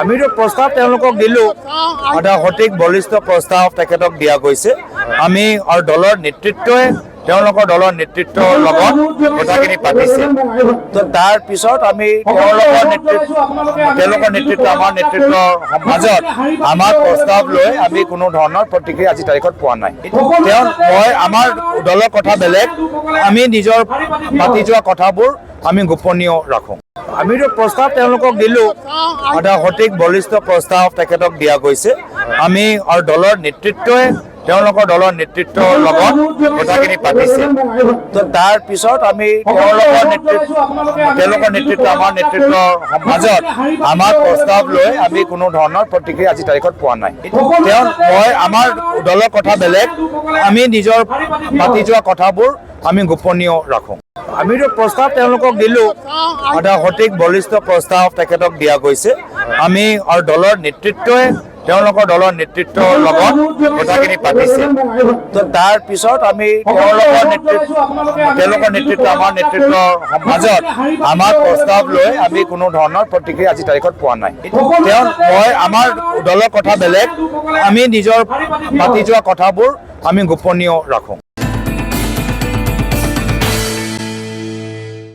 আমিতো প্ৰস্তাৱ তেওঁলোকক দিলোঁ, এটা সঠিক বলিষ্ঠ প্ৰস্তাৱ তেখেতক দিয়া গৈছে। আমি আৰু দলৰ নেতৃত্বই তেওঁলোকৰ দলৰ নেতৃত্বৰ লগত কথাখিনি পাতিছে। তো তাৰ পিছত আমি তেওঁলোকৰ নেতৃত্ব আমাৰ নেতৃত্বৰ মাজত আমাৰ প্ৰস্তাৱ লৈ আমি কোনো ধৰণৰ প্ৰতিক্ৰিয়া আজি তাৰিখত পোৱা নাই। মই আমাৰ দলৰ কথা বেলেগ, আমি নিজৰ পাতি যোৱা কথাবোৰ আমি গোপনীয় ৰাখোঁ। আমিতো প্ৰস্তাৱ তেওঁলোকক দিলোঁ, এটা সঠিক বলিষ্ঠ প্ৰস্তাৱ তেখেতক দিয়া গৈছে। আমি আৰু দলৰ নেতৃত্বই তেওঁলোকৰ দলৰ নেতৃত্বৰ লগত কথাখিনি পাতিছে। তো তাৰ পিছত আমি তেওঁলোকৰ নেতৃত্ব আমাৰ নেতৃত্বৰ মাজত আমাৰ প্ৰস্তাৱ লৈ আমি কোনো ধৰণৰ প্ৰতিক্ৰিয়া আজি তাৰিখত পোৱা নাই। মই আমাৰ দলৰ কথা বেলেগ, আমি নিজৰ পাতি যোৱা কথাবোৰ আমি গোপনীয় ৰাখোঁ। আমিতো প্ৰস্তাৱ তেওঁলোকক দিলোঁ, এটা সঠিক বলিষ্ঠ প্ৰস্তাৱ তেখেতক দিয়া গৈছে। আমি আৰু দলৰ নেতৃত্বই তেওঁলোকৰ দলৰ নেতৃত্বৰ লগত কথাখিনি পাতিছে। তো তাৰ পিছত আমি তেওঁলোকৰ নেতৃত্ব আমাৰ নেতৃত্বৰ মাজত আমাৰ প্ৰস্তাৱ লৈ আমি কোনো ধৰণৰ প্ৰতিক্ৰিয়া আজি তাৰিখত পোৱা নাই। মই আমাৰ দলৰ কথা বেলেগ, আমি নিজৰ পাতি যোৱা কথাবোৰ আমি গোপনীয় ৰাখোঁ।